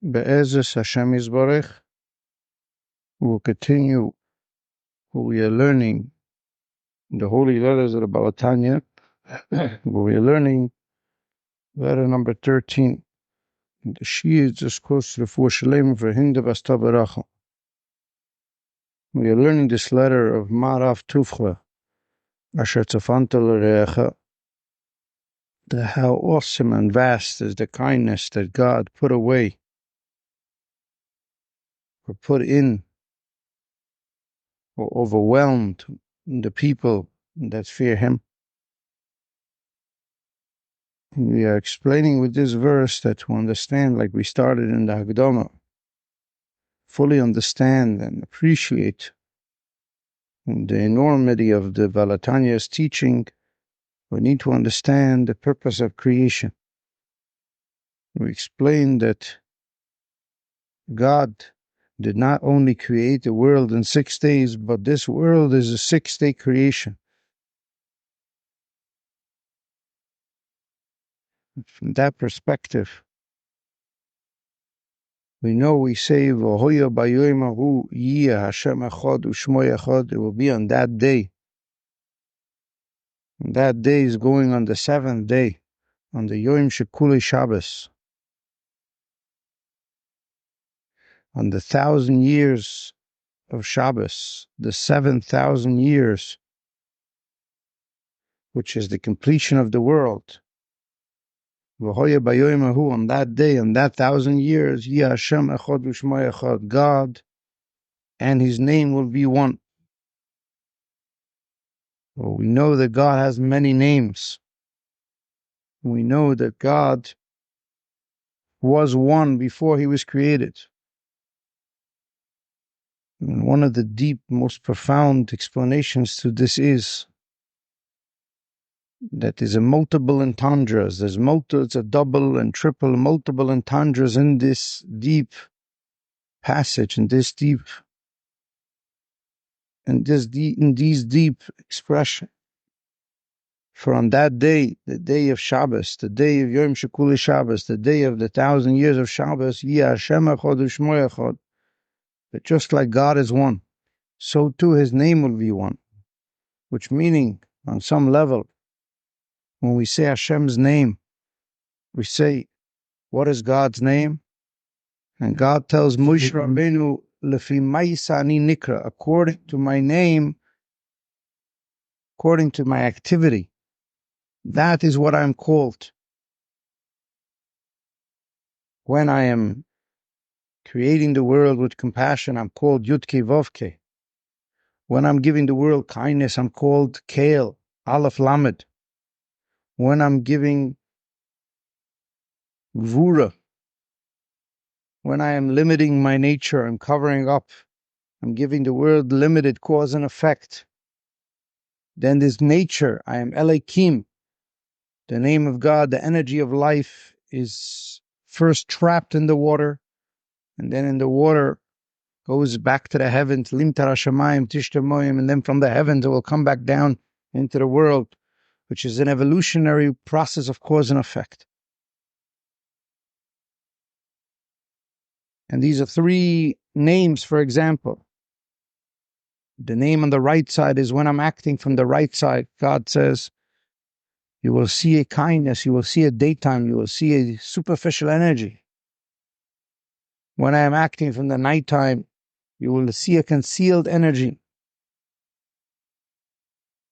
Be'ezus Hashem Yisborech, we'll continue what we are learning the holy letters of the Balatanya. What we are learning, letter number 13. The Shia is just close to the four Shalem for Hinda Vastavarachel. We are learning this letter of Marav Tufcha, Asher Tzafanta L'Re'echa, how awesome and vast is the kindness that God put away or put in or overwhelmed the people that fear Him. We are explaining with this verse that to understand, like we started in the Hagdama, fully understand and appreciate the enormity of the Valatanya's teaching, we need to understand the purpose of creation. We explained that God did not only create the world in 6 days, but this world is a 6-day creation. From that perspective, we know we say, V'hoya b'yoyim hahu yiyeh Hashem echad u'shmo echad. It will be on that day. And that day is going on the 7th day, on the Yom Shekule Shabbos, on the 1,000 years of Shabbos, the 7,000 years, which is the completion of the world. V'hoya b'yoyim hahu, on that day, on that 1,000 years, yiyeh Hashem echad u'shmo echad. God and His name will be one. Well, we know that God has many names. We know that God was one before He was created. And one of the deep, most profound explanations to this is that there's a multiple entendres. It's a double and triple, multiple entendres in this deep passage, in these deep expression. For on that day, the day of Shabbos, the day of Yom Shekule Shabbos, the day of the 1,000 years of Shabbos, Yiyeh Hashem echad u'shmo echad, that just like God is one, so too His name will be one. Which meaning, on some level, when we say Hashem's name, we say, what is God's name? And God tells Moshe Rabbeinu, Lefi ma'isa ani nikra, according to my name, according to my activity, that is what I'm called. When I am creating the world with compassion, I'm called Yudke Vovke. When I'm giving the world kindness, I'm called Kale, Aleph Lamed. When I'm giving Gvura, when I am limiting my nature, I'm covering up, I'm giving the world limited cause and effect. Then this nature, I am Elohim, the name of God, the energy of life is first trapped in the water, and then in the water goes back to the heavens, Lim Tara Shamayim, Tishtamoyim, and then from the heavens it will come back down into the world, which is an evolutionary process of cause and effect. And these are 3 names, for example. The name on the right side is when I'm acting from the right side. God says, you will see a kindness, you will see a daytime, you will see a superficial energy. When I am acting from the nighttime, you will see a concealed energy.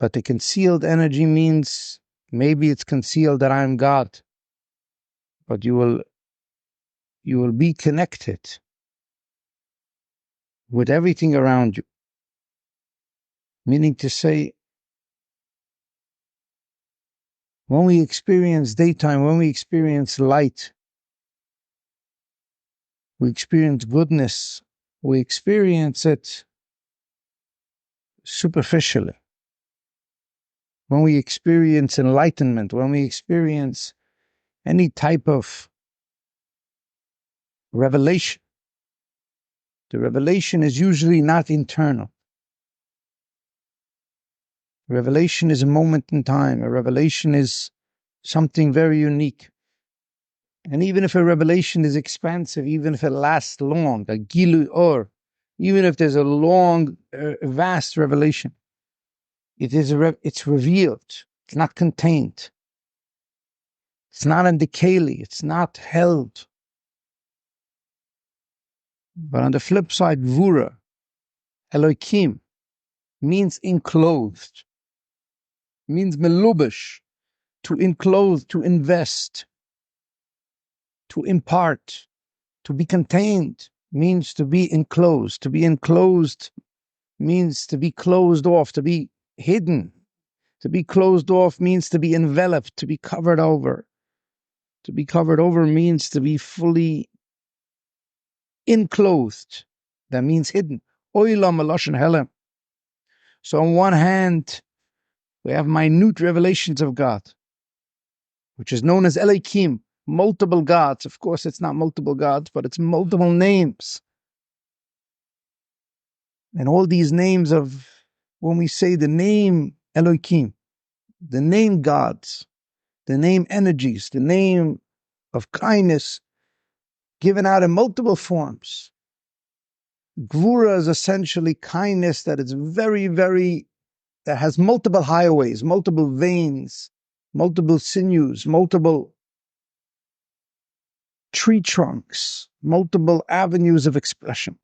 But the concealed energy means maybe it's concealed that I am God. But you will be connected with everything around you. Meaning to say, when we experience daytime, when we experience light, we experience goodness, we experience it superficially. When we experience enlightenment, when we experience any type of revelation, the revelation is usually not internal. Revelation is a moment in time. A revelation is something very unique. And even if a revelation is expansive, even if it lasts long, a gilu or, even if there's a long, vast revelation, it's revealed. It's not contained. It's not in the keli. It's not held. But on the flip side, Gvura, Elohim, means enclosed, means melubish, to enclose, to invest, to impart, to be contained, means to be enclosed. To be enclosed means to be closed off, to be hidden. To be closed off means to be enveloped, to be covered over. To be covered over means to be fully enclosed. That means hidden. Oilam Eloshen Helem. So on one hand, we have minute revelations of God, which is known as Elohim, multiple gods. Of course, it's not multiple gods, but it's multiple names. And all these names of, when we say the name Elohim, the name gods, the name energies, the name of kindness, given out in multiple forms. Gvura is essentially kindness that is very, very, that has multiple highways, multiple veins, multiple sinews, multiple tree trunks, multiple avenues of expression.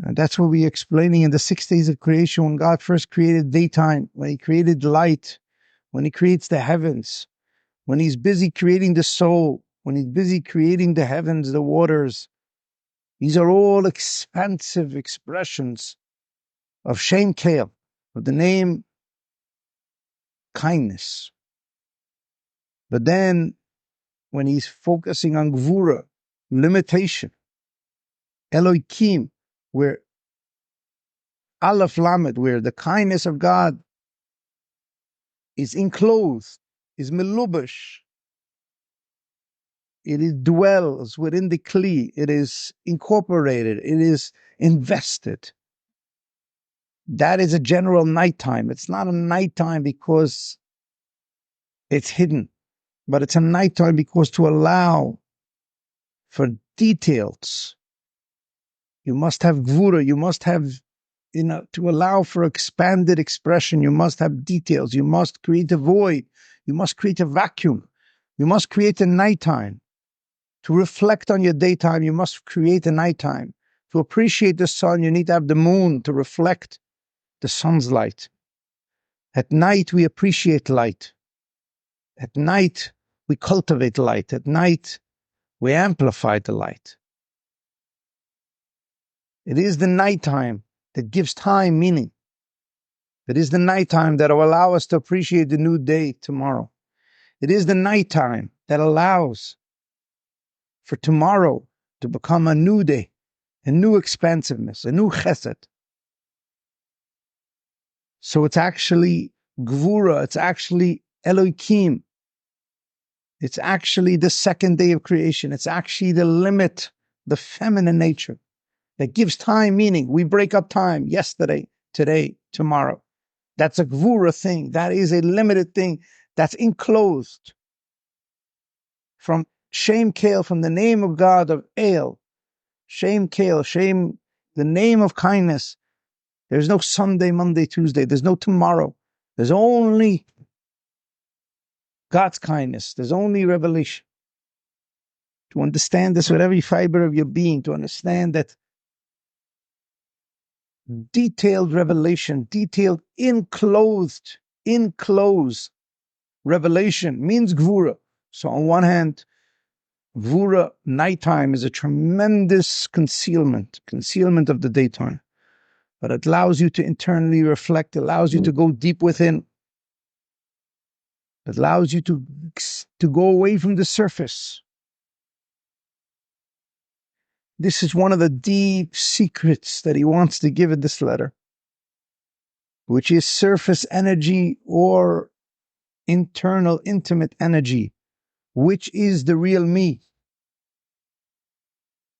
And that's what we're explaining in the 6 days of creation, when God first created daytime, when he created light, when he creates the heavens, when he's busy creating the soul, when he's busy creating the heavens, the waters. These are all expansive expressions of Shem Kale, of the name kindness. But then, when he's focusing on Gvura, limitation, Elohim, where Aleph Lamed, where the kindness of God is enclosed, is melubash, it dwells within the Kli, it is incorporated, it is invested. That is a general nighttime. It's not a nighttime because it's hidden, but it's a nighttime because to allow for details, you must have Gvura, you must have, to allow for expanded expression, you must have details, you must create a void, you must create a vacuum, you must create a nighttime. To reflect on your daytime, you must create a nighttime. To appreciate the sun, you need to have the moon to reflect the sun's light. At night, we appreciate light. At night, we cultivate light. At night, we amplify the light. It is the nighttime that gives time meaning. It is the nighttime that will allow us to appreciate the new day tomorrow. It is the nighttime that allows for tomorrow to become a new day, a new expansiveness, a new chesed. So it's actually Gvura, it's actually Elohim. It's actually the 2nd day of creation. It's actually the limit, the feminine nature that gives time meaning. We break up time, yesterday, today, tomorrow. That's a Gvura thing. That is a limited thing that's enclosed. From Shem Kale, from the name of God of El, Shem Kale, Shem, the name of kindness. There's no Sunday, Monday, Tuesday. There's no tomorrow. There's only God's kindness. There's only revelation. To understand this with every fiber of your being, to understand that detailed revelation, detailed enclosed revelation means Gvura. So on one hand, Gvura, nighttime, is a tremendous concealment of the daytime. But it allows you to internally reflect, allows you to go deep within. It allows you to go away from the surface. This is one of the deep secrets that he wants to give in this letter, which is surface energy or internal intimate energy, which is the real me.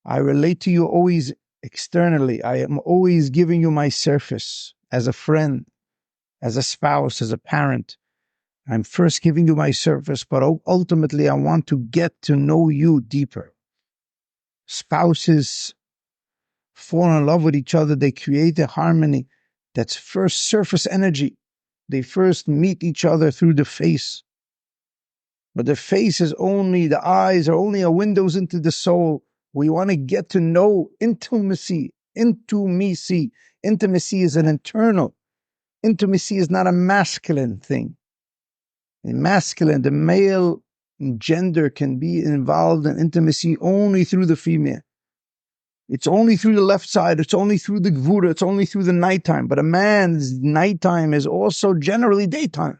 I relate to you always externally. I am always giving you my surface as a friend, as a spouse, as a parent, I'm first giving you my service, but ultimately I want to get to know you deeper. Spouses fall in love with each other. They create a harmony that's first surface energy. They first meet each other through the face. But the face is only, the eyes are only a windows into the soul. We want to get to know intimacy. Intimacy is an internal. Intimacy is not a masculine thing. In masculine, the male gender can be involved in intimacy only through the female. It's only through the left side. It's only through the gvura. It's only through the nighttime. But a man's nighttime is also generally daytime.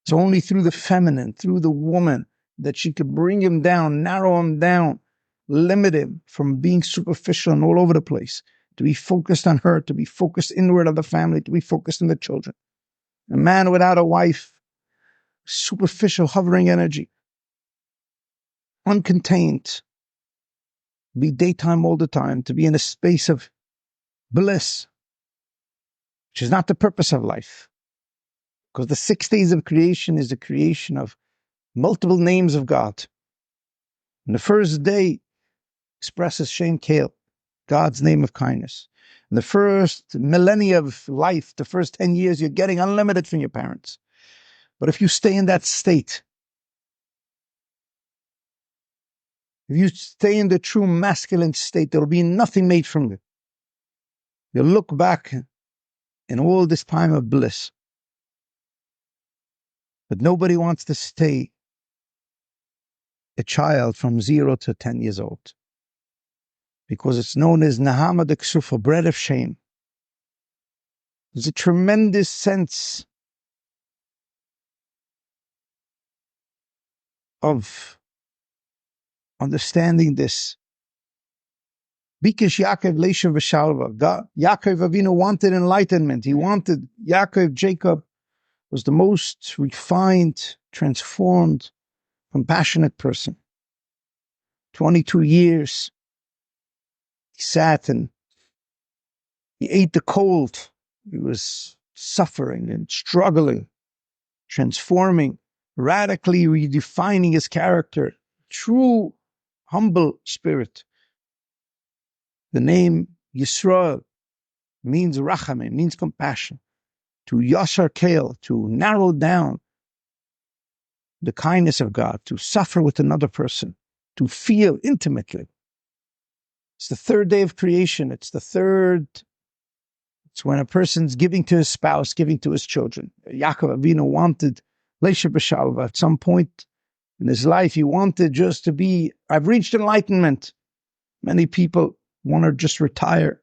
It's only through the feminine, through the woman, that she could bring him down, narrow him down, limit him from being superficial and all over the place, to be focused on her, to be focused inward of the family, to be focused on the children. A man without a wife, superficial, hovering energy, uncontained, be daytime all the time, to be in a space of bliss, which is not the purpose of life. Because the 6 days of creation is the creation of multiple names of God. And the first day expresses Shem Kale, God's name of kindness. And the first millennia of life, the first 10 years, you're getting unlimited from your parents. But if you stay in that state, if you stay in the true masculine state, there will be nothing made from you. You'll look back in all this time of bliss. But nobody wants to stay a child from 0 to 10 years old, because it's known as Nahama de Ksufa, bread of shame. There's a tremendous sense of understanding this. Because Yaakov Leisha V'Shalva, Yaakov Avinu wanted enlightenment. He wanted, Jacob was the most refined, transformed, compassionate person. 22 years, he sat and he ate the cold. He was suffering and struggling, transforming, radically redefining his character. True, humble spirit. The name Yisrael means rachamim, means compassion. To yashar kale, to narrow down the kindness of God, to suffer with another person, to feel intimately. It's the third day of creation. It's when a person's giving to his spouse, giving to his children. Yaakov Avinu wanted Leisha B'Shalva. At some point in his life, he wanted just to be, I've reached enlightenment. Many people want to just retire.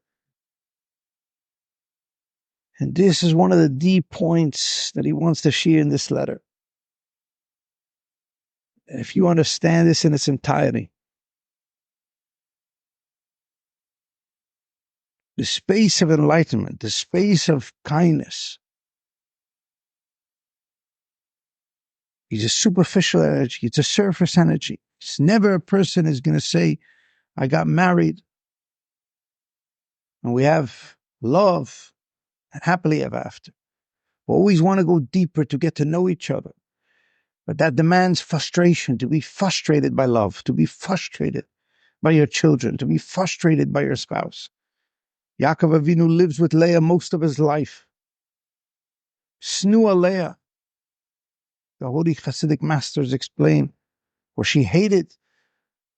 And this is one of the deep points that he wants to share in this letter. And if you understand this in its entirety, the space of enlightenment, the space of kindness, is a superficial energy. It's a surface energy. It's never a person is going to say, I got married and we have love and happily ever after. We always want to go deeper to get to know each other. But that demands frustration, to be frustrated by love, to be frustrated by your children, to be frustrated by your spouse. Yaakov Avinu lives with Leah most of his life. Snua Leah, the holy Hasidic masters explain, where she hated,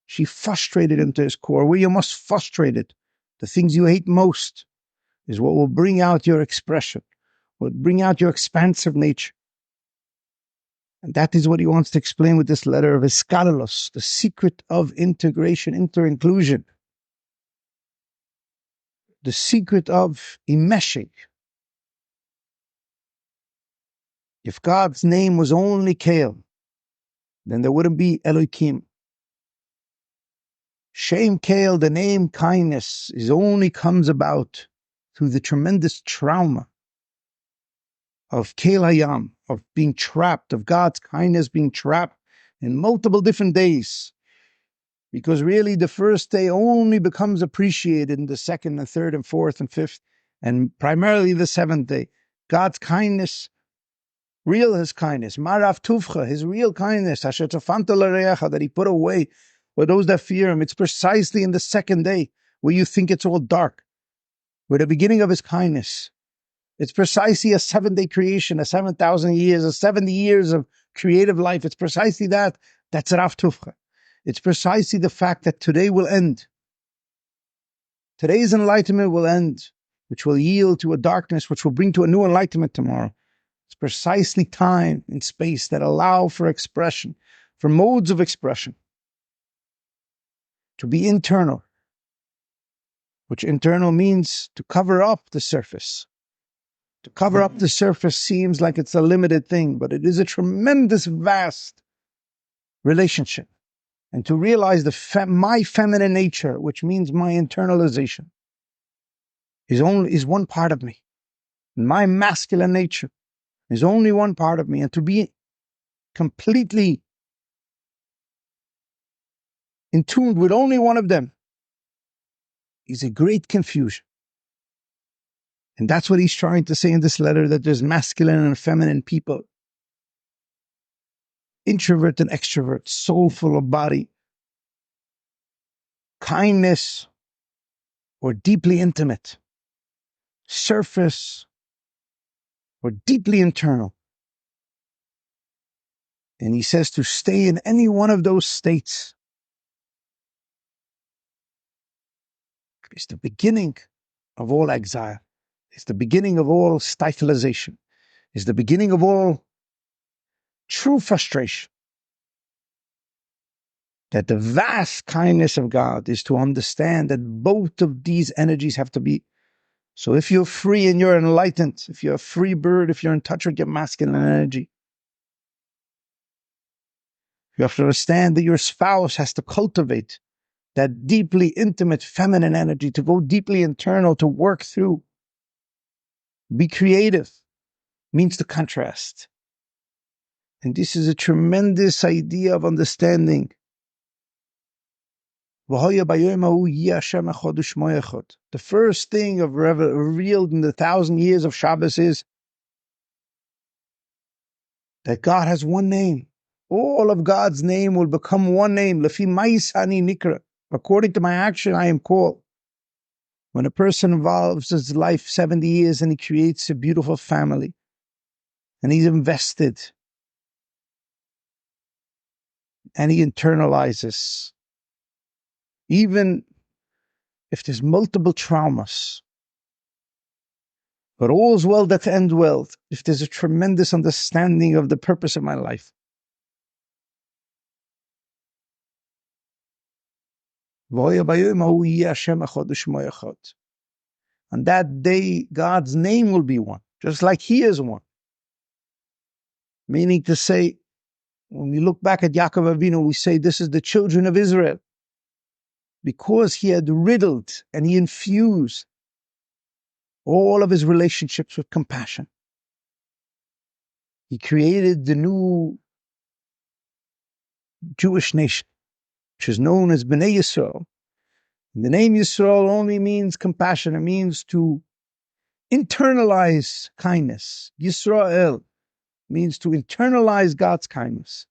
she frustrated him to his core. Where you must frustrate it, the things you hate most, is what will bring out your expression, will bring out your expansive nature. And that is what he wants to explain with this letter of Iskalalos, the secret of integration, inter-inclusion. The secret of imeshing. If God's name was only Kale, then there wouldn't be Elohim. Shem Kale, the name kindness, only comes about through the tremendous trauma of Kale Hayam, of being trapped, of God's kindness being trapped in multiple different days. Because really the first day only becomes appreciated in the second and third and fourth and fifth, and primarily the seventh day. God's kindness real his kindness, marav tuvcha, his real kindness, asher tafanta l'reacha, that he put away for those that fear him. It's precisely in the second day where you think it's all dark, where the beginning of his kindness. It's precisely a 7-day creation, a 7,000 years, a 70 years of creative life. It's precisely that. That's Rav Tufcha. It's precisely the fact that today will end. Today's enlightenment will end, which will yield to a darkness, which will bring to a new enlightenment tomorrow. It's precisely time and space that allow for expression, for modes of expression, to be internal, which internal means to cover up the surface. To cover up the surface seems like it's a limited thing, but it is a tremendous, vast relationship. And to realize my feminine nature, which means my internalization, is one part of me. My masculine nature is only one part of me. And to be completely in tune with only one of them is a great confusion. And that's what he's trying to say in this letter, that there's masculine and feminine people, introvert and extrovert, soulful of body, kindness or deeply intimate, surface or deeply internal. And he says to stay in any one of those states is the beginning of all exile. It's the beginning of all stiflization. It's the beginning of all true frustration. That the vast kindness of God is to understand that both of these energies have to be. So if you're free and you're enlightened, if you're a free bird, if you're in touch with your masculine energy, you have to understand that your spouse has to cultivate that deeply intimate feminine energy, to go deeply internal, to work through. Be creative means to contrast. And this is a tremendous idea of understanding. The first thing of revealed in the 1,000 years of Shabbos is that God has one name. All of God's name will become one name. According to my action, I am called. When a person involves his life 70 years and he creates a beautiful family, and he's invested, and he internalizes, even if there's multiple traumas, but all's well that ends well, if there's a tremendous understanding of the purpose of my life. On that day, God's name will be one, just like He is one. Meaning to say, when we look back at Yaakov Avinu, we say this is the children of Israel, because he had riddled and he infused all of his relationships with compassion. He created the new Jewish nation, which is known as Bnei Yisrael. And the name Yisrael only means compassion. It means to internalize kindness. Yisrael means to internalize God's kindness.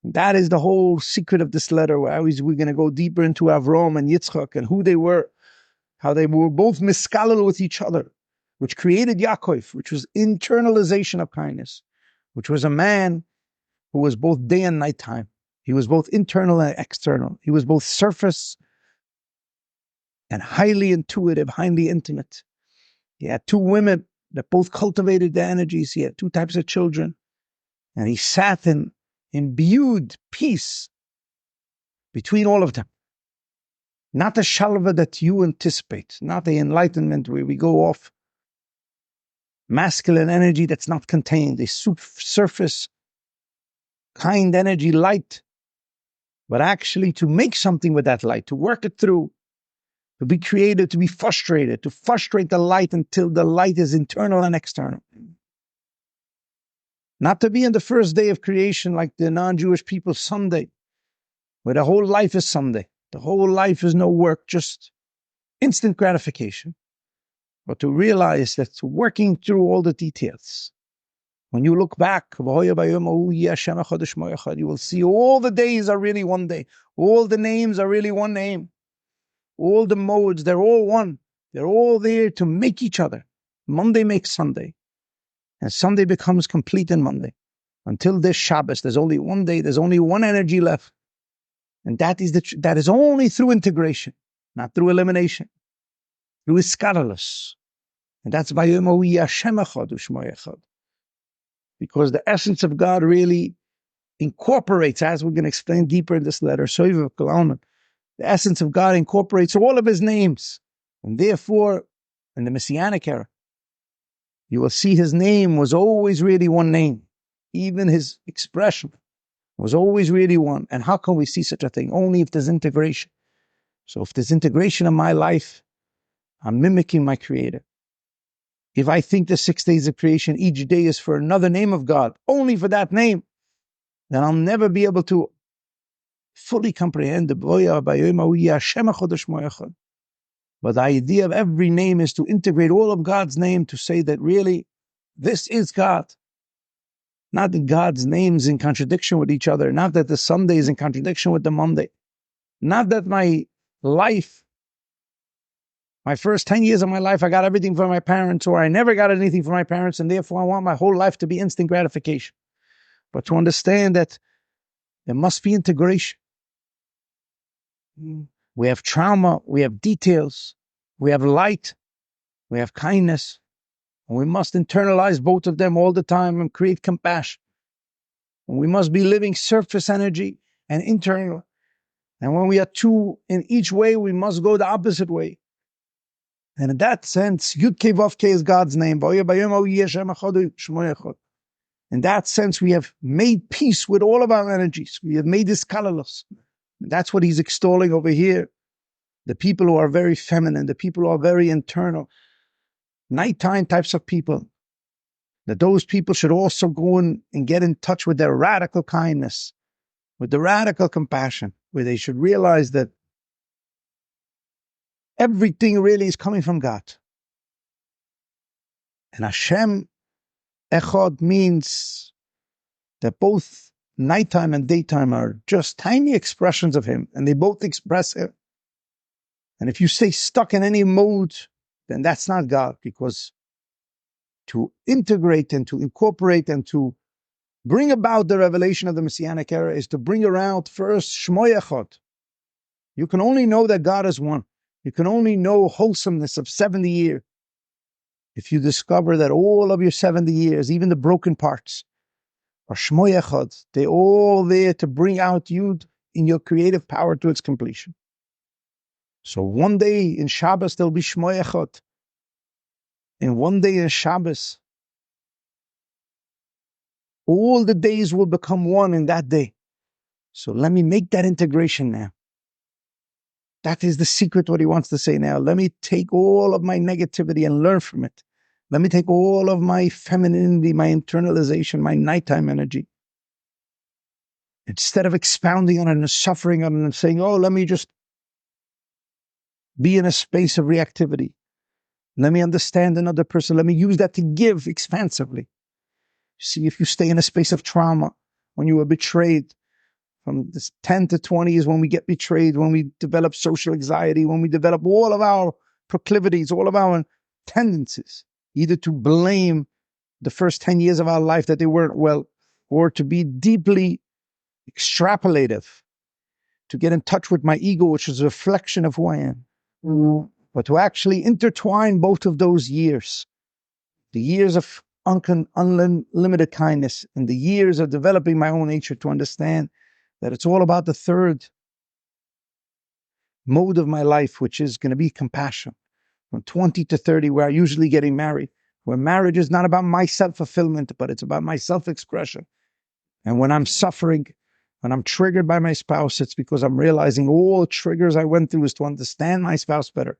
And that is the whole secret of this letter. We're going to go deeper into Avram and Yitzchak and who they were, how they were both miskalel with each other, which created Yaakov, which was internalization of kindness, which was a man who was both day and nighttime. He was both internal and external. He was both surface and highly intuitive, highly intimate. He had 2 women that both cultivated the energies. He had 2 types of children. And he sat in imbued peace between all of them. Not the shalva that you anticipate, not the enlightenment where we go off. Masculine energy that's not contained, a surface, kind energy, light, but actually to make something with that light, to work it through, to be creative, to be frustrated, to frustrate the light until the light is internal and external. Not to be in the first day of creation like the non-Jewish people Sunday, where the whole life is Sunday. The whole life is no work, just instant gratification. But to realize that working through all the details, When you look back, you will see all the days are really one day. All the names are really one name. All the modes, they're all one. They're all there to make each other. Monday makes Sunday. And Sunday becomes complete in Monday. Until this Shabbos, there's only one day, there's only one energy left. And that is only through integration, not through elimination, through iskaralus. And that's by Hashem echad u'shmo echad. Because the essence of God really incorporates, as we're going to explain deeper in this letter, the essence of God incorporates all of his names. And therefore, in the Messianic era, you will see his name was always really one name. Even his expression was always really one. And how can we see such a thing? Only if there's integration. So if there's integration in my life, I'm mimicking my Creator. If I think the 6 days of creation, each day is for another name of God, only for that name, then I'll never be able to fully comprehend the Boya Hashem echad u'shmo echad. But the idea of every name is to integrate all of God's name to say that really, this is God. Not that God's names in contradiction with each other. Not that the Sunday is in contradiction with the Monday. Not that my life, my first 10 years of my life, I got everything from my parents, or I never got anything from my parents, and therefore I want my whole life to be instant gratification. But to understand that there must be integration. We have trauma, we have details, we have light, we have kindness, and we must internalize both of them all the time and create compassion. And we must be living surface energy and internal. And when we are two in each way, we must go the opposite way. And in that sense, Yud Kei Vav Kei is God's name. In that sense, we have made peace with all of our energies. We have made this colorless. That's what he's extolling over here. The people who are very feminine, the people who are very internal, nighttime types of people, that those people should also go in and get in touch with their radical kindness, with the radical compassion, where they should realize that everything really is coming from God. And Hashem echad means that both nighttime and daytime are just tiny expressions of him, and they both express him. And if you stay stuck in any mode, then that's not God, because to integrate and to incorporate and to bring about the revelation of the Messianic era is to bring around first Shmo Echad. You can only know that God is one. You can only know wholesomeness of 70 years if you discover that all of your 70 years, even the broken parts, are Shmo Echad. They're all there to bring out you in your creative power to its completion. So one day in Shabbos, there'll be Shmo Echad. And one day in Shabbos, all the days will become one in that day. So let me make that integration now. That is the secret, what he wants to say now. Let me take all of my negativity and learn from it. Let me take all of my femininity, my internalization, my nighttime energy. Instead of expounding on it and suffering on it and saying, oh, let me just be in a space of reactivity. Let me understand another person. Let me use that to give expansively. See, if you stay in a space of trauma, when you were betrayed, from this 10 to 20 is when we get betrayed, when we develop social anxiety, when we develop all of our proclivities, all of our tendencies, either to blame the first 10 years of our life that they weren't well, or to be deeply extrapolative, to get in touch with my ego, which is a reflection of who I am. But to actually intertwine both of those years, the years of unlimited kindness and the years of developing my own nature, to understand that it's all about the third mode of my life, which is going to be compassion. From 20 to 30, where I'm usually getting married, where marriage is not about my self-fulfillment, but it's about my self-expression. And when I'm suffering, when I'm triggered by my spouse, it's because I'm realizing all the triggers I went through is to understand my spouse better.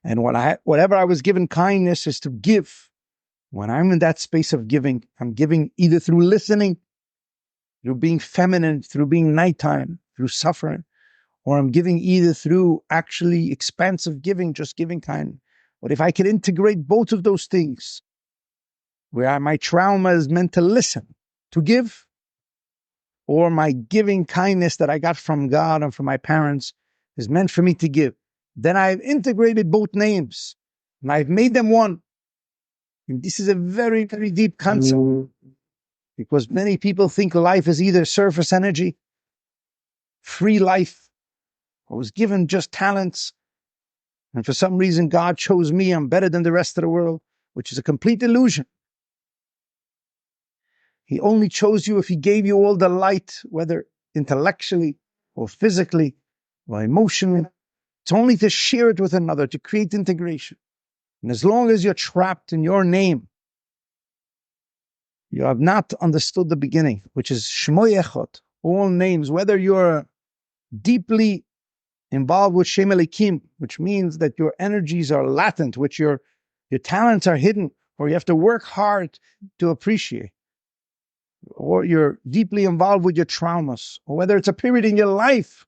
And whatever I was given kindness is to give. When I'm in that space of giving, I'm giving either through listening, through being feminine, through being nighttime, through suffering, or I'm giving either through actually expansive giving, just giving kind. But if I can integrate both of those things, where my trauma is meant to listen, to give, or my giving kindness that I got from God and from my parents is meant for me to give. Then I've integrated both names and I've made them one. And this is a very, very deep concept because many people think life is either surface energy, free life. I was given just talents. And for some reason, God chose me. I'm better than the rest of the world, which is a complete illusion. He only chose you if he gave you all the light, whether intellectually or physically or emotionally. It's only to share it with another, to create integration. And as long as you're trapped in your name, you have not understood the beginning, which is Shmoy Echad, all names, whether you're deeply involved with Shem Elikim, which means that your energies are latent, which your talents are hidden, or you have to work hard to appreciate, or you're deeply involved with your traumas, or whether it's a period in your life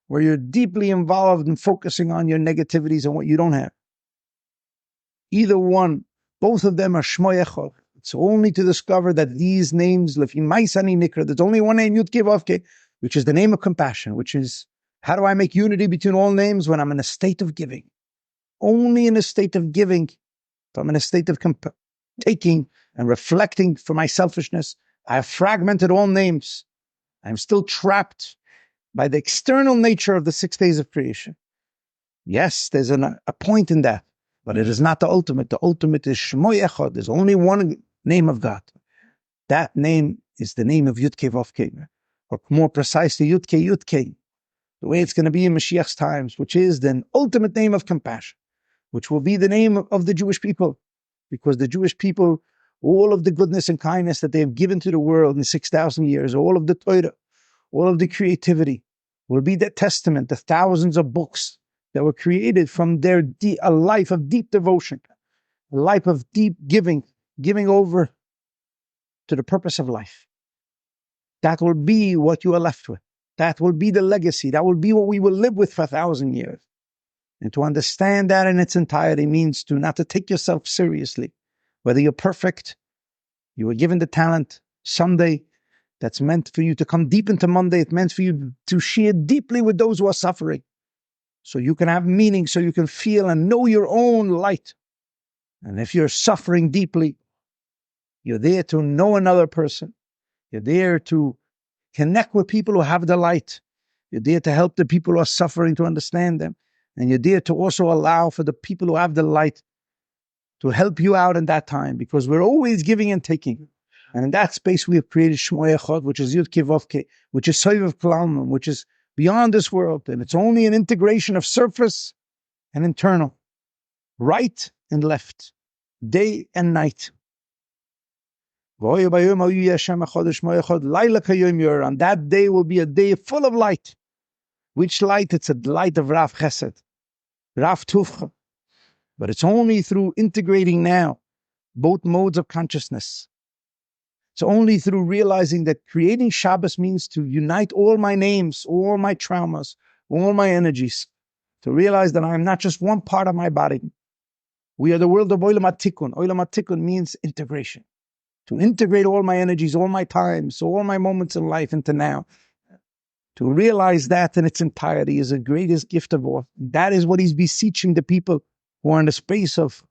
where you're deeply involved in focusing on your negativities and what you don't have. Either one, both of them are Shmoy Echad. It's only to discover that these names, Lefi Maisani Nikra, there's only one name, Yud Kei Vav Kei, which is the name of compassion, which is, how do I make unity between all names? When I'm in a state of giving. Only in a state of giving, if I'm in a state of taking and reflecting for my selfishness, I have fragmented all names. I'm still trapped by the external nature of the 6 days of creation. Yes, there's a point in that, but it is not the ultimate. The ultimate is Shmoy Echad. There's only one name of God. That name is the name of Yud Kei Vav Kei, or more precisely, Yud Kei Yud Kei, the way it's going to be in Mashiach's times, which is the ultimate name of compassion, which will be the name of the Jewish people, because the Jewish people, all of the goodness and kindness that they have given to the world in 6,000 years, all of the Torah, all of the creativity, will be that testament, the thousands of books that were created from their a life of deep devotion, a life of deep giving over to the purpose of life. That will be what you are left with. That will be the legacy. That will be what we will live with for 1,000 years. And to understand that in its entirety means to not to take yourself seriously. Whether you're perfect, you were given the talent someday that's meant for you to come deep into Monday. It's meant for you to share deeply with those who are suffering. So you can have meaning, so you can feel and know your own light. And if you're suffering deeply, you're there to know another person. You're there to connect with people who have the light. You're there to help the people who are suffering to understand them. And you're there to also allow for the people who have the light to help you out in that time, because we're always giving and taking. And in that space, we have created Shmoy Echad, which is Yud Kei Vav Kei, which is Sovev Klalman, which is beyond this world. And it's only an integration of surface and internal, right and left, day and night. On that day will be a day full of light. Which light? It's a light of Rav Chesed, Rav Tuvcha. But it's only through integrating now both modes of consciousness. It's only through realizing that creating Shabbos means to unite all my names, all my traumas, all my energies, to realize that I am not just one part of my body. We are the world of Olam HaTikun. Olam HaTikun means integration. To integrate all my energies, all my times, all my moments in life into now. To realize that in its entirety is the greatest gift of all. That is what he's beseeching the people who are in the space of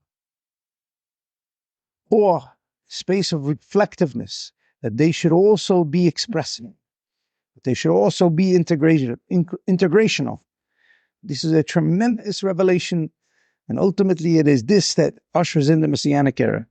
awe, space of reflectiveness, that they should also be expressing. That they should also be integrational. This is a tremendous revelation, and ultimately it is this that ushers in the Messianic era.